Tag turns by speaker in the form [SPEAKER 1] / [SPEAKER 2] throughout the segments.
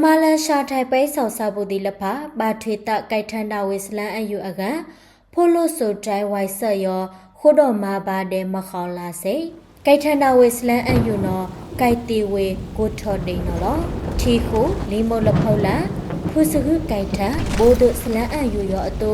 [SPEAKER 1] မာလန်ရှာထိုင်ပဲဆောက်စားဖို့ဒီလဖဘာထွေတကိုက်ထန်တာဝေစလန်အယူအကန်ဖိုလိုဆိုတိုင်းဝိုင်ဆက်ရောခိုးတော်မှာပါတဲ့မခေါလာစေကိုက်ထန်တာဝေစလန်အယူနော်ကိုက်တီဝေကိုထော်တိန်နော်ထီခိုလီမိုလဖောလာဖုစကုကိုက်ထန်ဘိုးတို့စလန်အယူရောအတူ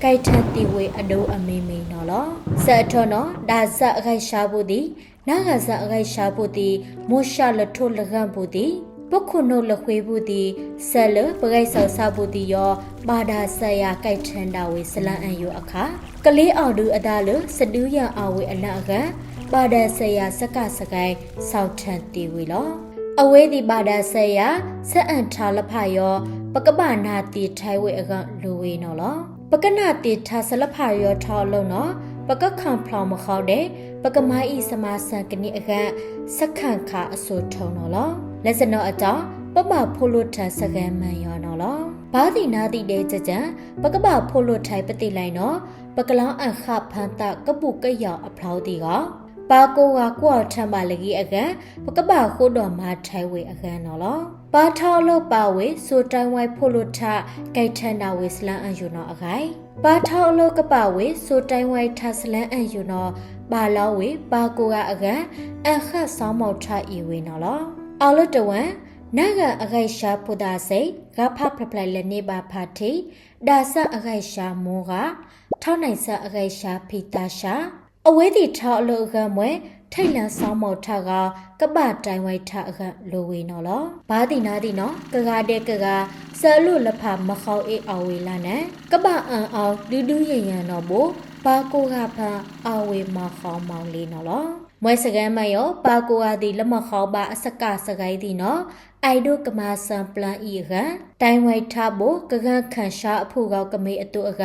[SPEAKER 1] ကိုက်ထန်တီဝေအဒိုအမေမေနော်ဆက်ထော်နော်ဒါဇက်အခိုက်ရှာဖို့ဒီနာဂဇက်အခိုက်ရှာဖို့ဒီမိုရှာလထိုလကန်ဖို့ဒီပခုနုလခွေဘူးဒီဆဲလပဂိုက်ဆောက်စားဘူးဒီရောပါဒါဆရာကိုက်ထန်တာဝေစလန်အန်ယိုအခါကလေးအောင်သူအဒါလစဒူးရအဝေအလကပါဒါဆရာစကစကိုင်းဆောက်ထန်တီဝေလောအဝေးဒီပါဒါဆရာဆက်အန်ထားလဖရောပကပနာတီထိုင်ဝေအကလူဝေနော်လောပကနာတီထားဆလဖရောထောလုံးနော်ပကခံဖလောင်မခေါတဲ့ပကမိုင်းဤစမဆန်ကနိအကစခန့်ခါအစိုးထုံနော်လောလက်စနောအကြောင်းပပဖိုလိုထန်စကန်မန်ရောနော်လောဘာတိနာတိတဲ့ကြကြပကပဖိုလိုထိုင်ပတိလိုက်နော်ပကလောင်းအခဖန်တကပုကရောင်အဖလောက်တီကပါကိုကကိုထံပါလကြီးအကန်ပကပခိုးတော်မှာထိုင်ဝေအကန်နော်လောပါထောက်လို့ပါဝေဆိုတိုင်းဝိုင်ဖိုလိုထကိုက်ထန်တာဝေစလန်အယူနော်အခိုင်ပါထောက်လို့ကပဝေဆိုတိုင်းဝိုင်ထစလန်အယူနော်ပါလောဝေပါကိုကအကန်အခဆောင်းမောက်ထဤဝေနော်လောအော်လို့တဝမ်နာကအခိုက်ရှာဖုဒါစိဂါဖဖပလိုက်လည်းနေပါဖာတီဒါဆအခိုက်ရှာမောကထောက်နိုင်ဆအခိုက်ရှာဖီတာရှာအဝေးတီထောက်အလို့ကမွဲထိတ်လန်းဆောင်းမောက်ထကပတိုင်ဝိုက်ထအခလိုဝေနော်လောဘာတိနာတိနော်ကကားတဲ့ကကားဆဲလို့လဖမခေါအေးအဝေလာနဲ့ကပအန်အောင်ဒူးဒူးရရန်တော့ဘောပါကိုကဖန်အဝေမခေါမောင်လေးနော်လောမွဲစကန်မယောပါကိုဟာဒီလမခေါပါအစကစကိုင်းဒီနော်အိုင်ဒိုကမာဆန်ပလန်ဤကတိုင်ဝိုက်ထဘောကကခန့်ရှာအဖို့ကောကမေအတူအက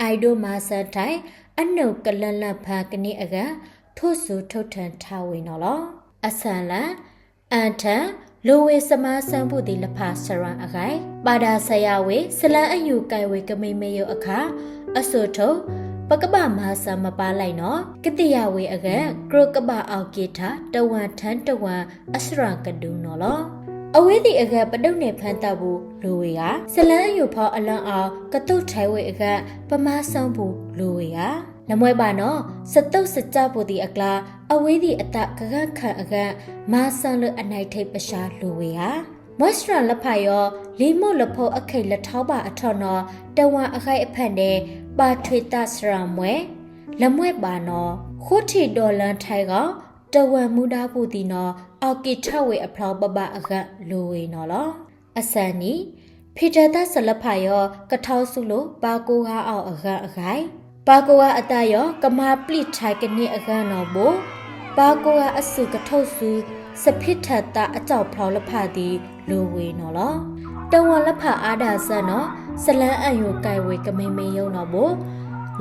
[SPEAKER 1] အိုင်ဒိုမာဆန်တိုင်အနုကလန်လဖာကနိအကထို့စုထုတ်ထန်ထားဝေနော်လောအဆန်လန်အန်ထန်လိုဝေစမဆန်ဖို့ဒီလဖာဆရန်အခိုင်ပါဒါဆရာဝေစလန်အယူကိုင်ဝေကမေမေယောအခါအဆုထုတ်ပကပမဆာမပါလိုက်နော်ကတိယဝေအကကရကပအောက်ကေထာတဝမ်ထန်တဝမ်အစရကဒူနော်လောအဝေးဒီအကပတုတ်နေဖန်တပ်ဘူးလူဝေကစလန်းအယူဖောက်အလန့်အောင်ကတုတ်ထိုင်ဝေအကပမဆောင်ဘူးလူဝေကနမွဲပါနော်စတုတ်စကြဖို့ဒီအကလာအဝေးဒီအတကကခန့်အကမဆန်လအနိုင်ထိပ်ပရှာလူဝေကမွက်စထရလက်ဖာယောလီမို့လဖို့အခိတ်လက်ထောပါအထော်နော်တဝမ်အခိုက်အဖက်နဲ့ပါထွေတစရမွဲလမွဲပါနော်ခိုးထီဒေါ်လန်ထိုင်ကတဝမ်မူဒါဖို့ဒီနော်အောက်ကီထဝေအဖလောက်ပပအကလိုဝေနော်လောအစန်နီဖီတတဆလဖာယောကထောက်စုလို့ပါကိုဟာအောက်အကအခိုင်ပါကိုဟာအတယောကမာပလိထိုင်ကနိအကနော်ဘိုပါကိုဟာအစုကထုတ်စုစဖိထတအကြောက်ဖလောက်လဖာဒီလိုဝေနော်လောတဝလဖအားဒါဆန်နော်စလန်းအယိုကိုင်ဝေကမေမေယုံနော်ဘို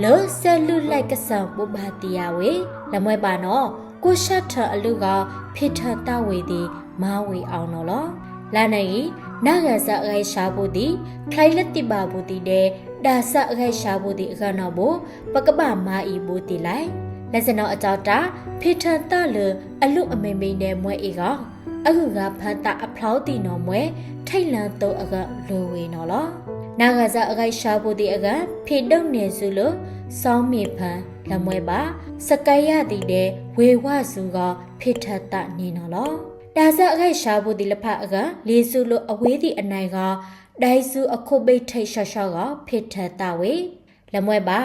[SPEAKER 1] လောဆဲလူလိုက်ကဆန်ပုဘာတီယာဝေလမွဲပါနော်ကိုရှတ်ထအလူကဖိထတဝေဒီမာဝေအောင်နော်လောလာနိုင်နာဂဆအခိုင်ရှာဖို့ဒီခိုင်လက်တိပါဖို့ဒီတဲ့ဒါဆအခိုင်ရှာဖို့ဒီအခနော်ဘိုပကပမာဤဖို့ဒီလိုက်လက်စနော်အကြောတာဖိထတလအလူအမေမေနဲ့မွဲအေကအခုကဖန်တာအဖလောက်တီနော်မွဲထိတ်လန်းတော့အကလိုဝေနော်လောနာဂဇအခိုက်ရှာဖို့ဒီအကဖေတုံနေစုလို့စောင်းမြေဖန်လမွဲပါစကိုင်ရတီတဲ့ဝေဝစုကဖေထတနေနော်လောဒါဇအခိုက်ရှာဖို့ဒီလဖအကလေးစုလို့အဝေးဒီအနိုင်ကဒိုင်စုအခုပိတ်ထိတ်ရှော့ရှော့ကဖေထတဝေလမွဲပါ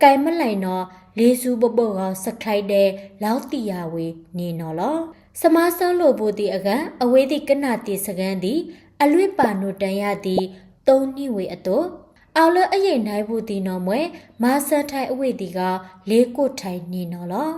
[SPEAKER 1] ကိုင်မလိုက်နော်လေးစုပပုတ်ကစခိုက်တဲ့လောက်တီယာဝေနေနော်လောစမဆောင်းလို့ဖို့ဒီအကအဝေးဒီကနာတီစကန်ဒီအလွေပါနုတန်ရသည်သုံးနှစ်ဝေအတုအော်လအရင်နိုင်ဖို့ဒီနော်မွဲမာဆတ်ထိုင်အဝေဒီကလေးကိုထိုင်နေနော်လော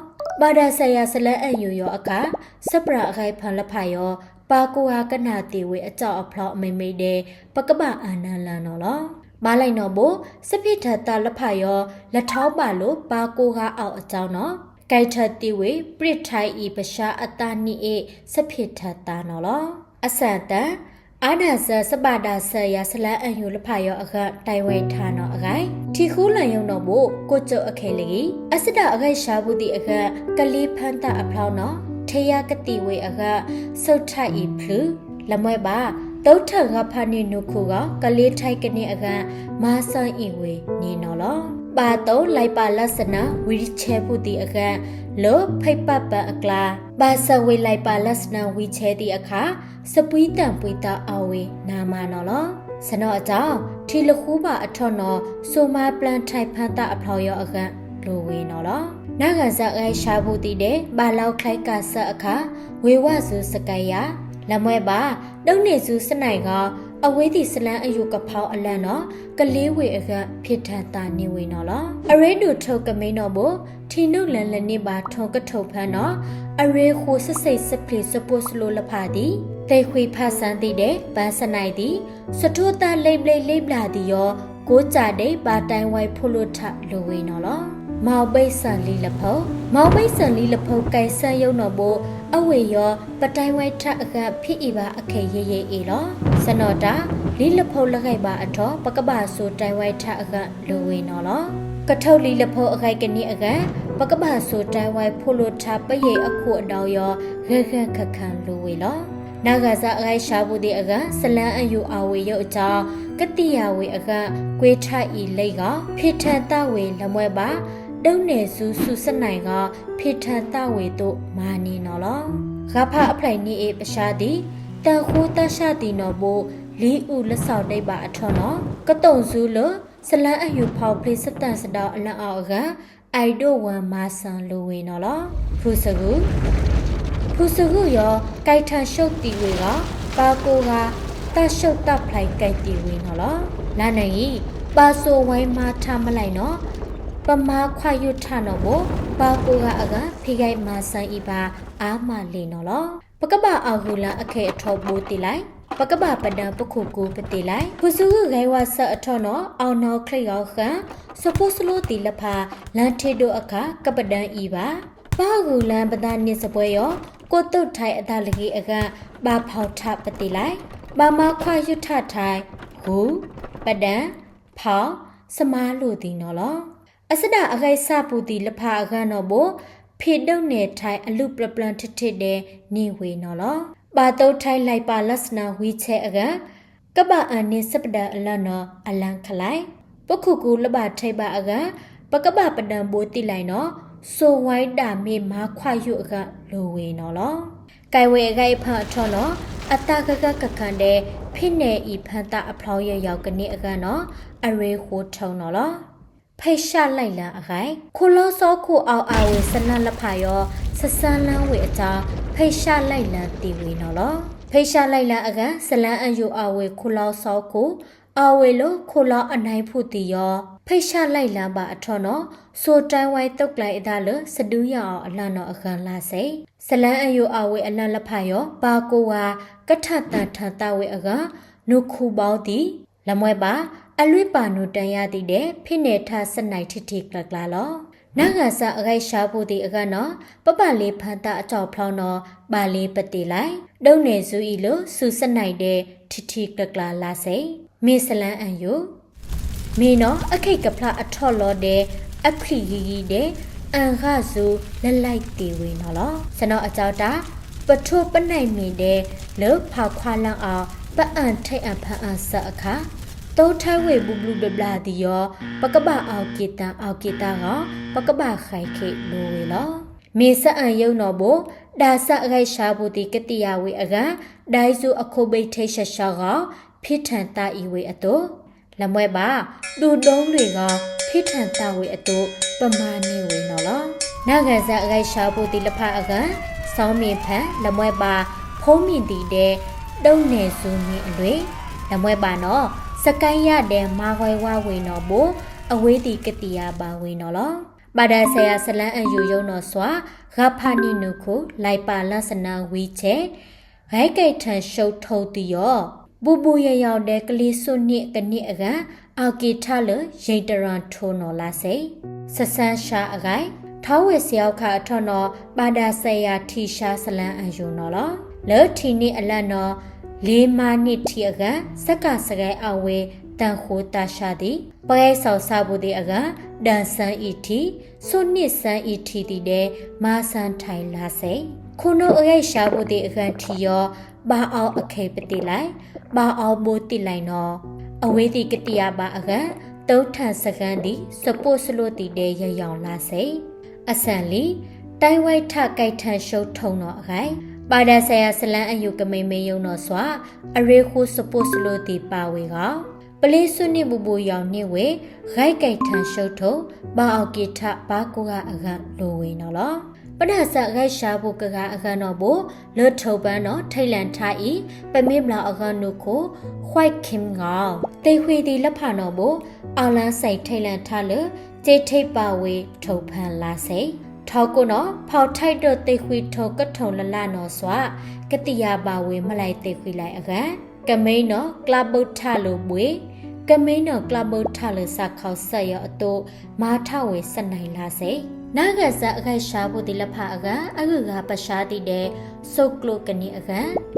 [SPEAKER 1] ပါဒါဆရာဆလန်အယူရောအခါစပရာအခိုင်ဖန်လဖာယောပါကိုဟာကနာတီဝေအကြောက်အဖလောက်အမိမိတဲ့ပကပအာနန်လန်နော်လောမားလိုက်နော်ဘိုစပိထတာလဖာယောလက်ထောင်းပါလို့ပါကိုဟာအောက်အကြောင်းနော်ကိုက်ထတီဝေပရစ်ထိုင်ဤပရှာအတာနိအေစဖိထတာနော်လောအစတန်အာဒါဆစပါဒါဆရဆလန်အယူလဖာယောအခတိုင်ဝဲထားနော်အခိုင်ထီခူးလန်ယုံတော့ဘိုကိုကျုပ်အခဲလေအစဒအခိုင်ရှာဘူးဒီအခကလေးဖန်တာအဖလောက်နော်ထေယကတိဝေအခဆုတ်ထိုက်ဤဖလူလမွဲပါတ တုတ်ထငါဖာနေနုခုကကလေးထိုက်ကနေအကန်မာဆန်အီဝေနေနော်လောပါတော့လိုက်ပါလဆနာဝီချဲပုတီအကန်လောဖိတ်ပတ်ပန်အကလာပါဆဝေလိုက်ပါလဆနာဝီချဲတီအခါစပွီးတန်ပွီတာအဝေနာမနော်လောစနောအကြောင်းထီလခူးပါအထွတ်နော်ဆိုမာပလန်ထိုက်ဖန်တာအဖလော်ရောအကန်လိုဝေနော်လောနာဂဇအိုင်ရှာပုတီတဲ့ဘာလောက်ခိုက်ကဆအခါဝေဝစုစကရလမွဲပါတုံးနေစုစနိုင်ကအဝေးတီစလန်အယုကဖောက်အလန့်နော်ကလေးဝေအခဖြစ်ထန်တာနေဝေနော်လောအရဲဒူထုတ်ကမင်းနော်ဘထီနုလန်လနေပါထုံကထုတ်ဖန်းနော်အရဲခိုးစစိတ်စပလီစပုစလိုလဖာတီတေခွေဖတ်ဆန်းတီတဲ့ပန်းစနိုင်တီစထိုးတာလိပ်လိပ်လာတီရောကိုကြတဲ့ပါတိုင်ဝိုင်ဖိုလိုထလိုဝေနော်လောမောင်ပိတ်ဆန်လီလဖုံမောင်ပိတ်ဆန်လီလဖုံကိုင်ဆန်ရုံတော့ဘအဝေရောပတိုင်ဝိုင်ထအခဖြစ်ဤပါအခေရေရေအေလောစနောတာလီလဖုံလခိုက်ပါအထောပကပဆိုတိုင်ဝိုင်ထအခလိုဝေနော်လောကထုတ်လီလဖုံအခိုက်ကနီအခပကပဆိုတိုင်ဝိုင်ဖိုလိုထပယေအခုအတောင်ရောခက်ခက်ခက်ခန်လိုဝေလောနာဂဇအခိုက်ရှာဘူးဒီအခဆလန်အယူအဝေရုပ်အကြောင်းကတိယဝေအခကွေထဤလိတ်ကဖြစ်ထန်တဝေလမွဲပါတုံးနေစုစုစနိုင်ကဖိထန်တဝေတို့မာနီနော်လောဂဖအဖလိုက်နီအေပရှာတိတန်ခိုးတရှာတိနော်ဘိုလီဥလက်ဆောက်တိတ်ပါအထောနော်ကတုံစုလစလန်အယူဖောက်ပလိစတန်စတောအလန့်အောင်ကအိုက်ဒိုဝမ်မာဆန်လိုဝေနော်လောဖုစကုရောကြိုက်ထန်ရှုပ်တီဝေကပါကိုကတရှုပ်တဖလိုက်ကြိုက်တီဝေနော်လောလာနိုင်ပါဆိုဝိုင်းမာထားမလိုက်နော်ပမာခွာရွထနော်ဘပါကိုကအကဖိခိုက်မာဆန်ဤပါအာမလေးနော်လောပကပအာဟုလအခေအထောဘိုတီလိုက်ပကပပဒံပခုကူပတိလိုက်ဖုစုဂိုင်ဝဆအထောနော်အောင်နော်ခရိယောခန်စပုစလိုတီလဖာလန်ထေတို့အခကပဒံဤပါပါဟုလန်ပဒနိစပွဲရောကိုတုတ်ထိုင်အတလကြီးအခပါဖောက်ထပတိလိုက်ပါမခွာရွထထိုင်ဟူပဒံဖောက်စမားလိုတီနော်လောအစဒအခိုက်စပူတီလဖာအခန်းတော့ဘဖေတုံနေထိုင်အလူပလပလန်ထထတဲ့နေဝေနော်လောပါတုတ်ထိုင်လိုက်ပါလစနာဝီချဲအခန်းကပအန်နေစပဒအလနော်အလန်ခလိုက်ပခုကူလဘထိုင်ပါအခန်းပကပပဒံဘိုတိလိုက်နော်ဆိုဝိုင်းတာမေမာခွာယုအခန်းလိုဝေနော်လောကိုင်ဝေအခိုက်ဖတ်ထောနော်အတကကကခန်တဲ့ဖိနေဤဖန်တာအဖလောင်းရရောက်ကနေအခန်းနော်အရေဟိုထုံနော်လောဖိရှာလိုက်လာအခိုင်ခိုလောစောခုအောက်အဝေစနလဖာရောဆဆန်းလန်းဝေအကြောင်းဖိရှာလိုက်လာတီဝေနော်လောဖိရှာလိုက်လာအခန်းဇလန်းအယူအဝေခိုလောစောခုအဝေလိုခိုလောအနိုင်ဖို့တီရောဖိရှာလိုက်လာပါအထောနော်ဆိုတိုင်ဝိုင်တုတ်လိုက်အသားလစဒူးရအောင်အလှနော်အခန်းလာစိဇလန်းအယူအဝေအလန့်လဖာရောပါကိုဝါကထတန်ထတဝေအခန်းနုခုပေါတီလမွဲပါအလွိပါနုတန်ရသည်တဲ့ဖိနေထစနိုင်ထိထိကလကလာလောနာဂဆာအခိုက်ရှာဖို့တီအခန်းနော်ပပလေးဖန်တာအကြောက်ဖလောင်းနော်ပါလေးပတိလိုက်ဒုံနေစုဤလိုစူစနိုင်တဲ့ထိထိကလကလာလာစိမေစလန်အန်ယိုမေနော်အခိတ်ကဖလာအထော့လောတဲ့အဖလီကြီးတဲ့အန်ခစုလက်လိုက်တီဝေနော်လောစနောအကြောက်တာပထုပနိုင်မီတဲ့လောဖောက်ခွာလန့်အောင်ပအန်ထိတ်အဖန်အဆအခါတောထိုင်ဝေဘူဘလူဘလာဒီယောပကပအောက်ကေတန်အောက်ကေတာကပကပခိုင်ခေလိုဝေလောမေဆအန်ယုံနော်ဘဒါဆအခိုက်ရှာဘူးတီကတိယဝေအကဒိုင်စုအခုဘိတ်ထိရှရှောကဖိထန်တာဤဝေအတုလမွဲပါဒူတုံးတွေကဖိထန်တာဝေအတုပမာနေဝေနော်လောနာဂဇအခိုက်ရှာဘူးတီလဖအကစောင်းမြေဖန်လမွဲပါဖုံးမြင့်တီတဲ့တုံးနေစုမီအလွေလမွဲပါနော်စကိုင်းရတဲ့မာခွဲဝဝေနော်ဘအဝေးတီကတိယပါဝေနော်လောပါဒဆရာဆလန်းအယူယုံနော်စွာဂဖာနီနုခုလိုက်ပါလစနာဝီချေဂိုက်ကိတ်ထန်ရှုပ်ထုတ်တီယောဘူဘူရရောက်တဲ့ကလေးစွနစ်ကနစ်အကအောက်ကေထလရိတ်တရန်ထိုးနော်လာစေဆဆန်းရှာအကိုင်ထောဝေစရောက်ခအထော့နော်ပါဒဆရာထီရှာဆလန်းအယူနော်လောလောထီနိအလတ်နော်လေးမာနစ်ထီအကစက်ကစကဲအဝေတန်ခိုတာရှာသည်ပရဲဆောက်စားဖို့ဒီအကဒန်ဆန်ဤထီစွနစ်ဆန်ဤထီတီတဲ့မာဆန်ထိုင်လာစေ ခုနိုအရိုက်ရှာဖို့ဒီအခန်းထီရောဘာအောင်အခေပတိလိုက်ဘာအောင်မိုးတိလိုက်နော်အဝေးဒီကတိယပါအခန်းတုံးထန်စကန်ဒီစပို့စလို့တီတဲ့ရရောင်လာစေအဆန်လီတိုင်းဝိုက်ထကြိုက်ထန်ရှုပ်ထုံတော့အခိုင်ပါဒဆရာဆလန်အယုကမိမေယုံတော့စွာအရေခုစပို့စလို့တီပါဝေကပလေးစွနိဘူဘူရောင်နေဝေဂိုက်ကြိုက်ထန်ရှုပ်ထုံဘာအောင်ကိထဘာကိုကအကလိုဝေနော်လောပဒဆရိုက်ရှာဖို့ကကအကတော့ဘလွတ်ထုတ်ပန်းတော့ထိတ်လန်ထားဤပမေမလာအကနုကိုခွိုက်ခင်ငောင်းတေခွေဒီလက်ဖာတော့ဘအောင်လန်းဆိုင်ထိတ်လန်ထားလကျေထိတ်ပါဝေထုတ်ဖန်လာစေထောက်ကိုနော်ဖောက်ထိုက်တော့တေခွေထုတ်ကထုံလလနော်စွာကတိယပါဝေမလိုက်တေခွေလိုက်အကမိန်နော်ကလပ်ဘုတ်ထလို့ပွေကမိန်နော်ကလပ်ဘုတ်ထလို့စခောက်ဆက်ရအတူမာထဝေစနိုင်လာစေနာဂဆာအခိုက်ရှာဖို့ဒီလက်ဖအကအကုကပရှားတိတဲ့စုတ်ကလုကနေအက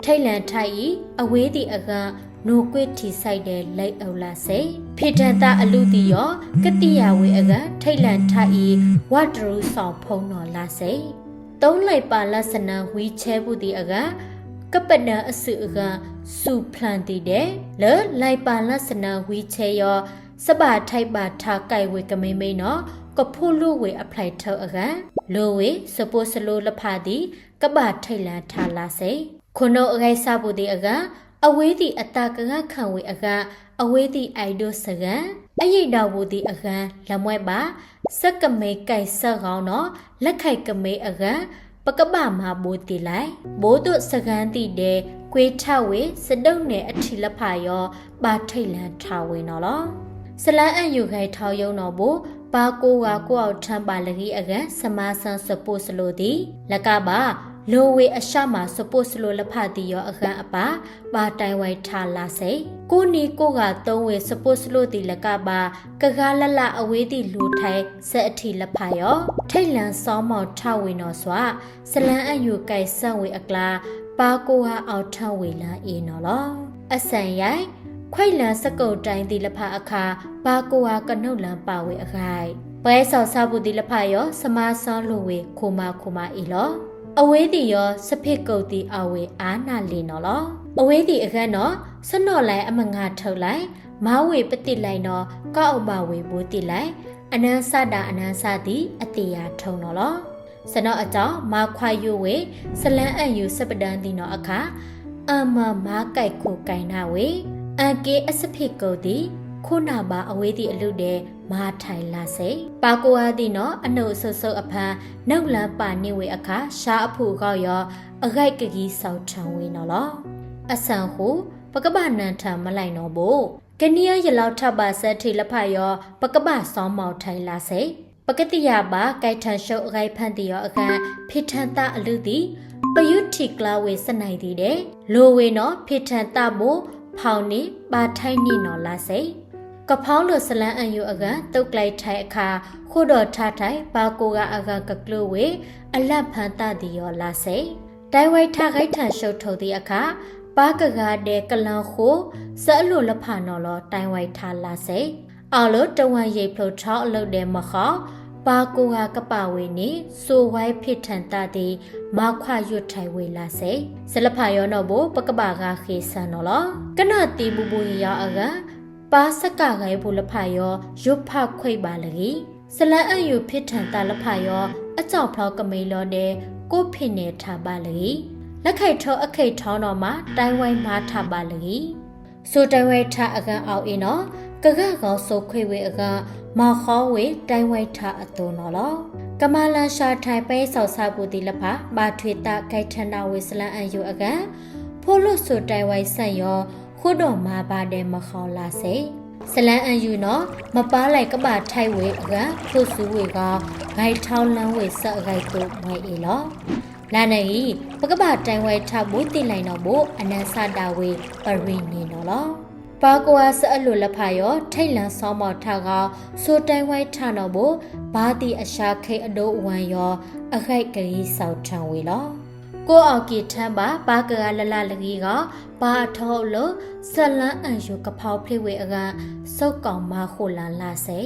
[SPEAKER 1] ထိတ်လန်ထိုက်ဤအဝေးဒီအကနိုကွေထီဆိုင်တဲ့လက်အုပ်လာစေဖေတန်တာအလူတီရောကတိယဝေအကထိတ်လန်ထိုက်ဤဝတ်တရူဆောင်ဖုံးတော်လာစေသုံးလိုက်ပါလဆနဝီချဲဖို့ဒီအကပနအစုအကစုဖလန်တီတဲ့လဲလိုက်ပါလဆနဝီချဲရောစပါထိုက်ပါထားကြိုက်ဝေကမိမိန်နော်ကဖို့လို့ဝေအဖလိုက်ထောက်အကလိုဝေစပိုးစလိုလဖာဒီကပထိတ်လန်ထားလာစေခုနိုအခိုက်စားဖို့ဒီအကအဝေးဒီအတာကကခံဝေအကအဝေးဒီအိုက်ဒိုစကန်အရိတ်တော်ဘူးဒီအကလမွဲပါစက်ကမေကြိုက်ဆက်ကောင်းတော့လက်ခိုက်ကမေအကပကပမှာဘိုးတီလိုက်ဘိုးတို့စကန်တီတဲ့ကွေထဝေစတုံနဲ့အထီလက်ဖာရောပါထိတ်လန်ထားဝေနော်လောစလန်အယူခိုင်ထောက်ယုံတော့ဘူးပါကိုကကိုအောင်ထမ်းပါလကြီးအကစမဆန်စပို့စလိုသည်လကပါလိုဝေအရှမှာစပို့စလိုလဖတ်တီရောအခန်းအပါပါတိုင်ဝိုင်ထားလာစေကိုနီကိုကသုံးဝေစပို့စလိုတီလကပါကကားလလအဝေးတီလူထိုင်ဆက်အထီလဖတ်ရောထိတ်လန်စောင်းမောင်ထဝေနော်စွာစလန်အယူကြိုက်ဆန့်ဝေအကလာပါကိုဟာအောင်ထဝေလာအေးနော်လောအဆန်ရိုင်ခွိလန်စကုတ်တိုင်းဒီလဖအခါဘာကိုဟာကနုတ်လန်ပါဝေအခိုင်ပွဲဆောက်စားဖို့ဒီလဖရောစမဆောင်းလိုဝေခိုမာအီလောအဝေးတီရောစဖိတ်ကုတ်တီအဝေအာနာလီနော်လောအဝေးတီအခန်းတော့စနော့လိုက်အမငါထုတ်လိုက်မောင်းဝေပတိလိုက်နော်ကောက်အမဝေဘိုးတိလိုက်အနန်းစတာအနန်းစတိအတေယာထုံနော်လောစနော့အကြောင်းမာခွာယွေဝေစလန်အန်ယူစပဒန်တီနော်အခါအမမာကြိုက်ခိုကိုင်နာဝေအကေအစဖိကိုတီခုနာပါအဝေးတီအလူတဲ့မာထိုင်လာစေပါကိုအားတီနော်အနှုတ်ဆုပ်အဖန်းနှုတ်လန်းပါနေဝေအခါရှားအဖို့ကောက်ရောအခိုက်ကကြီးဆောက်ချံဝေနော်လောအဆန်ဟုပကပနန်ထမလိုက်နော်ဘို့ကနီယရလောက်ထပါဆက်ထီလဖရောပကပဆောင်းမောင်ထိုင်လာစေပကတိယပါကြိုက်ထန်ရှုပ်အခိုက်ဖန်တီရောအခန်းဖိထန်တာအလူတီပယုတိကလာဝေစနိုင်တီတဲ့လိုဝေနော်ဖိထန်တာဘို့ဖောင်းနေပါထိုင်နေနော်လာစေကဖောင်းလို့စလန်အန်ယူအကတုတ်လိုက်ထိုင်အခါခို့တော်ထထိုင်ဘာကိုကအကကကလို့ဝေအလတ်ဖန်တသည်ရောလာစေတိုင်ဝိုက်ထခိုက်ထန်ရှုပ်ထုတ်သည့်အခါပါကကတဲ့ကလန်ခိုစအလိုလဖာနော်လောတိုင်ဝိုက်ထလာစေအော်လို့တဝမ်ရိပ်ဖလို့ထောက်အလုပ်တယ်မခေါပါကိုကပဝေနေဆိုဝိုင်းဖိထန်တသည်မခွရွတ်ထိုင်ဝေလာစေစလဖာရောနော်ဘပကပကခေဆန်နော်လောကနတီဘူဘူရအကပါစကဂိုင်ဘူလဖာယောရုပ်ဖခွိပါလကြီးစလန်အယူဖိထန်တလဖာယောအကြောက်ဖောက်ကမေလောတဲ့ကိုဖိနေထားပါလကြီးလက်ခိုက်ထောအခိတ်ထောင်းတော်မှာတိုင်ဝိုင်းမာထားပါလကြီးဆိုတိုင်ဝိုင်းထအကန်အောင်အင်းနော်ကကကောဆိုခွေဝေအကမော်ခေါဝေတိုင်ဝိုင်းထအသွနော်လောကမလန်ရှာထိုင်ပဲဆောက်စားဖို့ဒီလဖာဘာထွေတာခိုက်ထန်တာဝေစလန်အယူအကန်ဖိုးလို့ဆိုတိုင်ဝိုင်းဆန့်ရောခုတော်မှာပါတယ်မခေါလာစေစလန်အန်ယူနော်မပါလိုက်ကပါထိုက်ဝေအကထို့စုဝေကဂိုက်ထောင်းလန်းဝေဆက်အဂိုက်တို့ဝဲအေလောလာနေပကပတိုင်ဝဲထဘူးတိလိုက်တော့ဘအနန်စတာဝေပရိနေနော်လောပါကွာဆအလိုလဖာရောထိတ်လန်ဆောင်းမော်ထကောဆိုတိုင်ဝဲထတော့ဘဘာတိအရှာခိတ်အတိုးဝံရောအဂိုက်ကလေးဆောက်ထံဝေလောကိုအော်ကီထမ်းပါဘာကလလလကြီးကဘာထောလို့ဆလန်းအန်ယူကဖောက်ဖိဝေအကစုတ်ကောင်မခိုလာလာစေ